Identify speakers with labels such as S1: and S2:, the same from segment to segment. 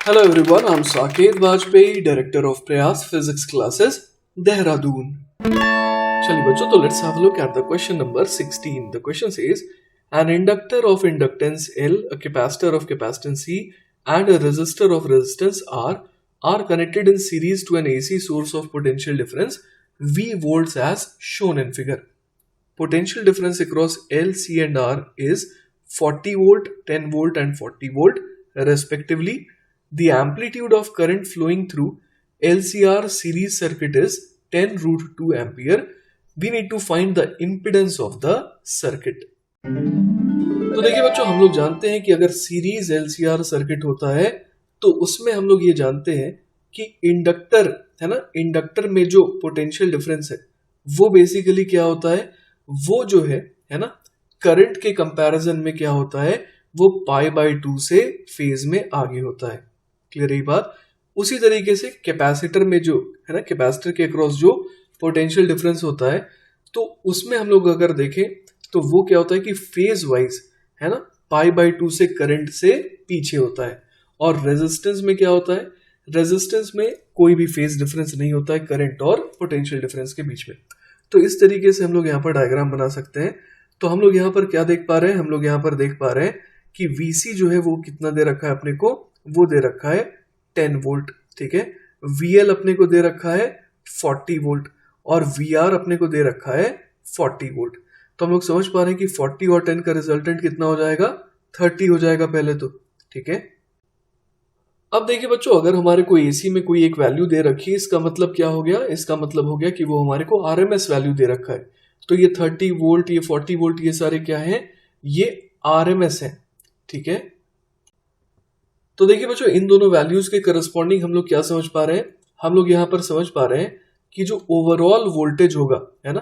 S1: Hello everyone, I'm Saket Vajpayee, Director of Prayas Physics Classes, Dehradun. चलिए बच्चों, तो let's have a look at the question number 16. The question says, an inductor of inductance L, a capacitor of capacitance C, and a resistor of resistance R are connected in series to an AC source of potential difference V volts as shown in figure. Potential difference across L, C and R is 40 volt, 10 volt and 40 volt respectively. The amplitude of current flowing through LCR series circuit is 10 root 2 ampere. We need to find the impedance of the circuit. तो देखिए बच्चों, हम लोग जानते हैं कि अगर series LCR circuit होता है तो उसमें हम लोग ये जानते हैं कि इंडक्टर है ना, इंडक्टर में जो पोटेंशियल डिफरेंस है वो बेसिकली क्या होता है, वो जो है ना, करंट के कंपैरिजन में क्या होता है, वो π/2 से फेज में आगे होता है। क्लियर है बात। उसी तरीके से कैपेसिटर में जो है ना, कैपेसिटर के अक्रॉस जो पोटेंशियल डिफरेंस होता है तो उसमें हम लोग अगर देखें तो वो क्या होता है कि फेज वाइज है ना, π/2 से करंट से पीछे होता है। और रेजिस्टेंस में क्या होता है, रेजिस्टेंस में कोई भी फेज डिफरेंस नहीं होता है करंट और पोटेंशियल डिफरेंस के बीच में। तो इस तरीके से हम लोग यहाँ पर डायग्राम बना सकते हैं। तो हम लोग यहाँ पर क्या देख पा रहे हैं, हम लोग यहाँ पर देख पा रहे हैं कि VC जो है वो कितना दे रखा है अपने को, वो दे रखा है 10 वोल्ट। ठीक है, VL अपने को दे रखा है 40 वोल्ट और VR अपने को दे रखा है 40 वोल्ट। तो हम लोग समझ पा रहे हैं कि 40 और 10 का रिजल्टेंट कितना हो जाएगा, 30 हो जाएगा पहले तो। ठीक है, अब देखिए बच्चों, अगर हमारे को AC में कोई एक वैल्यू दे रखी है, इसका मतलब क्या हो गया, इसका मतलब हो गया कि वो हमारे को RMS वैल्यू दे रखा है। तो ये 30 वोल्ट, ये 40 वोल्ट, ये सारे क्या है, ये RMS है। ठीक है, तो देखिए बच्चों, इन दोनों वैल्यूज के करस्पॉन्डिंग हम लोग क्या समझ पा रहे हैं, हम लोग यहाँ पर समझ पा रहे हैं कि जो ओवरऑल वोल्टेज होगा है ना,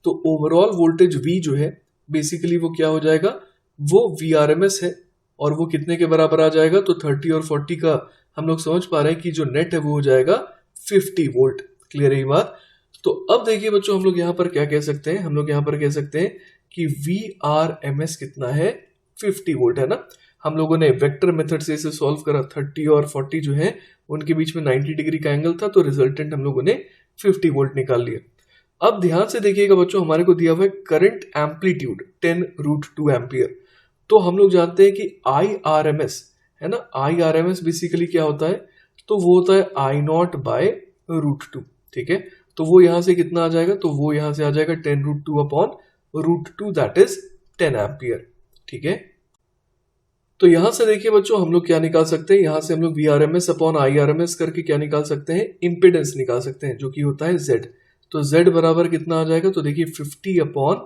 S1: तो ओवरऑल वोल्टेज V जो है बेसिकली वो क्या हो जाएगा, वो VRMS है और वो कितने के बराबर आ जाएगा, तो 30 और 40 का हम लोग समझ पा रहे हैं कि जो नेट है वो हो जाएगा 50 वोल्ट। क्लियर है ये बात। तो अब देखिए बच्चों, हम लोग यहाँ पर क्या कह सकते हैं, हम लोग यहाँ पर कह सकते हैं कि VRMS कितना है, 50 वोल्ट है ना। हम लोगों ने वेक्टर मेथड से इसे सॉल्व करा, 30 और 40 जो है उनके बीच में 90 डिग्री का एंगल था, तो रिजल्टेंट हम लोगों ने 50 वोल्ट निकाल लिया। अब ध्यान से देखिएगा बच्चों, हमारे को दिया हुआ है करंट एम्पलीट्यूड 10 रूट 2 एम्पियर। तो हम लोग जानते हैं कि IRMS है ना, IRMS बेसिकली क्या होता है, तो वो होता है I0 बाय रूट 2। ठीक है, तो वो यहां से कितना आ जाएगा, तो वो यहां से आ जाएगा 10 root 2 upon root 2, that is 10 ampere. ठीक है, तो यहां से देखिए बच्चों, हम लोग क्या निकाल सकते हैं, यहां से हम लोग VRMS अपॉन IRMS करके क्या निकाल सकते हैं, इंपेडेंस निकाल सकते हैं, जो कि होता है Z। तो Z बराबर कितना आ जाएगा, तो देखिए 50 अपॉन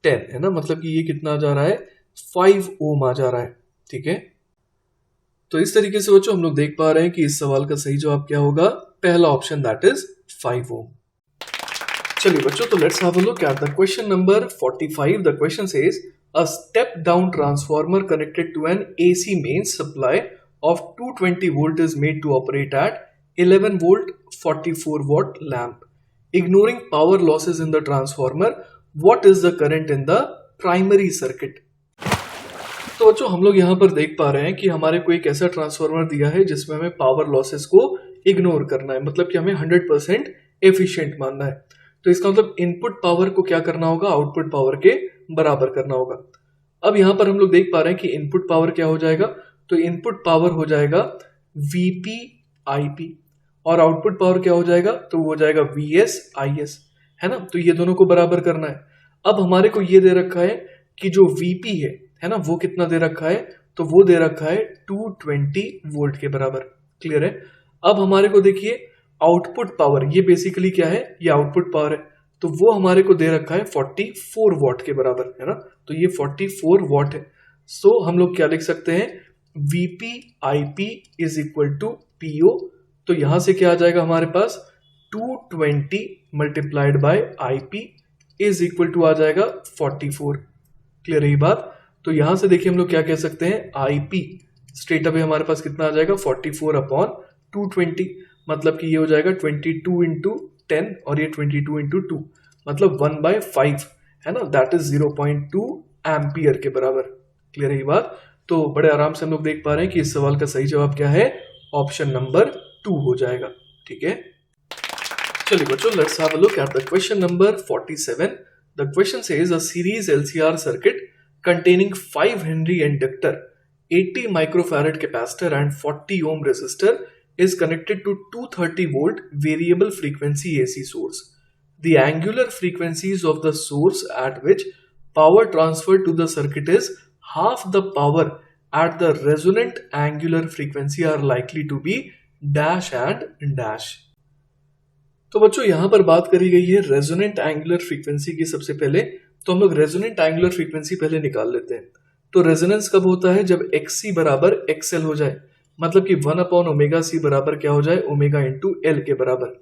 S1: 10 है ना, मतलब कि ये कितना जा रहा है, 5 ओम आ जा रहा है। ठीक है, तो इस तरीके से बच्चों हम लोग देख पा रहे हैं कि इस सवाल का सही जवाब क्या होगा, पहला ऑप्शन, दैट इज 5 ओम। चलिए बच्चों, तो let's have a look at the question number 45। The question says a step down transformer connected to an AC mains supply of 220 volt is made to operate at 11 volt 44 watt lamp. Ignoring power losses in the transformer, what is the current in the primary circuit? तो बच्चों, हम लोग यहाँ पर देख पा रहे हैं कि हमारे को एक ऐसा ट्रांसफार्मर दिया है जिसमें हमें पावर लॉसेस को इग्नोर करना है, मतलब कि हमें 100% एफिशिएंट मानना है। तो इसका मतलब इनपुट पावर को क्या करना होगा, आउटपुट पावर के बराबर करना होगा। अब यहां पर हम लोग देख पा रहे हैं कि इनपुट पावर क्या हो जाएगा, तो इनपुट पावर हो जाएगा VP IP और आउटपुट पावर क्या हो जाएगा, तो वो हो जाएगा VS IS है ना। तो ये दोनों को बराबर करना है। अब हमारे को ये दे रखा है कि जो VP है ना, वो कितना दे रखा है, तो वो दे रखा है 220 वोल्ट के बराबर। क्लियर है। अब हमारे को देखिए आउटपुट पावर, ये बेसिकली क्या है, ये आउटपुट पावर है, तो वो हमारे को दे रखा है 44 वॉट के बराबर है ना। तो ये 44 वॉट है। सो हम लोग क्या लिख सकते हैं, VP IP is equal to PO। तो यहां से क्या आ जाएगा हमारे पास, 220 multiplied by IP is equal to आ जाएगा 44। क्लियर है ये बात। तो यहां से देखिए हम लोग क्या कह सकते हैं, IP स्ट्रेट अवे हमारे पास कितना आ जाएगा, 44 अपॉन 220, मतलब कि ये हो जाएगा 22 इंटू 10 और ये 22 इंटू 2, मतलब 1/5 है ना, दैट इज 0.2 एम्पियर के बराबर। क्लियर है ये बात। तो बड़े आराम से हम लोग देख पा रहे हैं कि इस सवाल का सही जवाब क्या है, ऑप्शन नंबर 2 हो जाएगा। ठीक है, चलिए बच्चों, let's have a look at the question number 47। The question says a series LCR circuit containing 5 Henry inductor, 80 microfarad capacitor and 40 ohm resistor is connected to 230 volt variable frequency AC source. The angular frequencies of the source at which power transferred to the circuit is half the power at the resonant angular frequency are likely to be dash and dash. तो बच्चों यहां पर बात करी गई है resonant angular frequency की। सबसे पहले तो हम लोग रेजोनेंट एंगुलर फ्रीक्वेंसी पहले निकाल लेते हैं। तो रेजोनेंस कब होता है? जब XC बराबर XL हो जाए, मतलब कि 1/ओमेगा C बराबर क्या हो जाए? ओमेगा इंटू L के बराबर।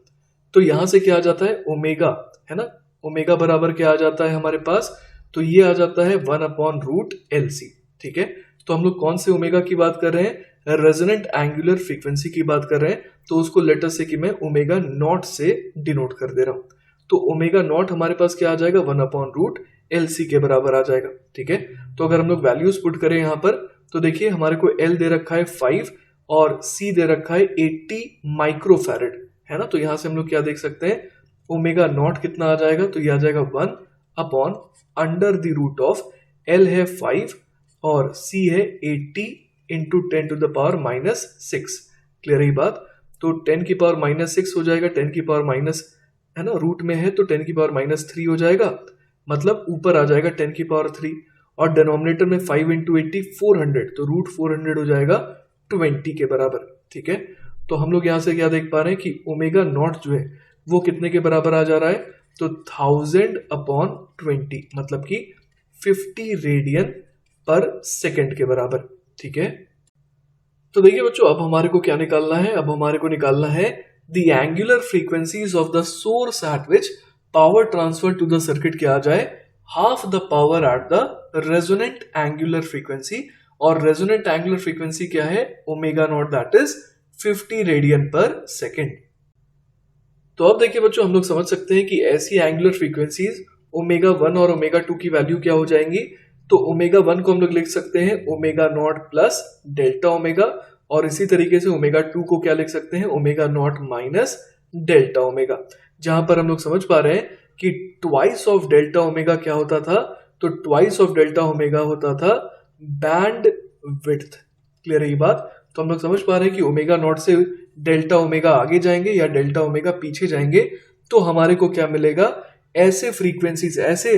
S1: तो यहां से क्या आ जाता है? ओमेगा, है ना। ओमेगा बराबर क्या आ जाता है हमारे पास? तो ये आ जाता है 1/√LC। ठीक है, तो हम लोग कौन से ओमेगा की बात कर रहे हैं? रेजोनेंट एंगुलर फ्रीक्वेंसी की बात कर रहे हैं। तो उसको लेटर से कि मैं ओमेगा नॉट से डिनोट कर दे रहा हूं। तो ओमेगा नॉट हमारे पास क्या आ जाएगा? 1/√LC के बराबर आ जाएगा। ठीक है, तो अगर हम लोग वैल्यूज पुट करें यहां पर, तो देखिए हमारे को L दे रखा है 5 और C दे रखा है 80 माइक्रोफैरेड, है ना। तो यहां से हम लोग क्या देख सकते हैं? ओमेगा नॉट कितना आ जाएगा? तो ये आ जाएगा 1/√ऑफ L है 5 और C है 80 इंटू 10⁻⁻6। क्लियर है बात? तो 10⁻⁻6 हो जाएगा, 10⁻⁻, है ना, रूट में है तो 10⁻³ हो जाएगा, मतलब ऊपर आ जाएगा 10⁻³ और डिनोमिनेटर में 5 इंटू 80 400, तो √400 हो जाएगा 20 के बराबर। ठीक है, तो हम लोग यहां से क्या देख पा रहे हैं कि ओमेगा नॉट जो है वो कितने के बराबर आ जा रहा है? तो 1000/20, मतलब कि 50 रेडियन पर सेकेंड के बराबर। ठीक है, तो देखिए बच्चों अब हमारे को क्या निकालना है? अब हमारे को निकालना है the angular frequencies of the source at which power transfer to the circuit क्या आ जाए? Half the power at the resonant angular frequency. और रेजोनेंट एंगुलर फ्रीक्वेंसी क्या है? Omega naught, that is 50 radian per second. तो अब देखिए बच्चों हम लोग समझ सकते हैं कि ऐसी एंगुलर फ्रीक्वेंसीज ओमेगा 1 और ओमेगा 2 की वैल्यू क्या हो जाएंगी? तो ओमेगा 1 को हम लोग लिख सकते हैं omega naught plus delta omega, और इसी तरीके से ओमेगा 2 को क्या लिख सकते हैं? Omega naught minus delta omega. जहां पर हम लोग समझ पा रहे हैं कि ट्वाइस ऑफ डेल्टा ओमेगा क्या होता था? तो ट्वाइस ऑफ डेल्टा ओमेगा होता था बैंड विड्थ। क्लियर है ये बात? तो हम लोग समझ पा रहे हैं कि ओमेगा नॉट से डेल्टा ओमेगा आगे जाएंगे या डेल्टा ओमेगा पीछे जाएंगे तो हमारे को क्या मिलेगा? ऐसे फ्रीक्वेंसीज, ऐसे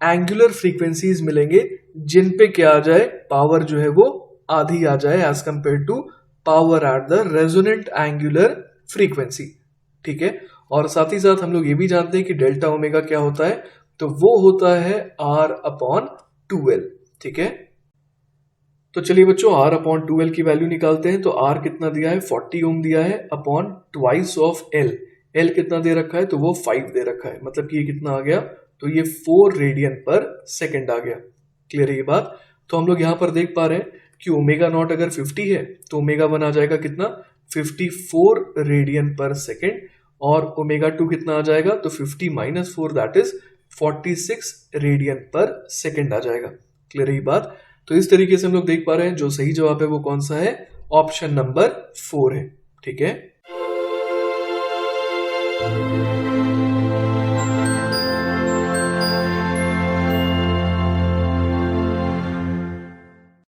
S1: एंगुलर फ्रीक्वेंसीज मिलेंगे जिन पे क्या आ जाए? पावर जो है वो आधी आ जाए as compare to power at the resonant angular frequency. ठीक है, और साथ ही साथ हम लोग ये भी जानते हैं कि डेल्टा ओमेगा क्या होता है? तो वो होता है R/2L। ठीक है, तो चलिए बच्चों R/2L की वैल्यू निकालते हैं। तो R कितना दिया है? 40 ओम दिया है upon twice of L। L कितना दे रखा है? तो वो 5 दे रखा है, मतलब कि ये कितना आ गया? तो ये 4 रेडियन पर सेकेंड आ गया। क्लियर है ये बात? तो हम लोग यहां पर देख पा रहे हैं कि ओमेगा नॉट अगर 50 है तो ओमेगा 1 आ जाएगा कितना? 54 रेडियन पर सेकेंड, और ओमेगा 2 कितना आ जाएगा? तो 50 minus 4 that is 46 radian per second आ जाएगा। क्लियर है ये बात? तो इस तरीके से हम लोग देख पा रहे हैं जो सही जवाब है वो कौन सा है? ऑप्शन नंबर 4 है। ठीक है,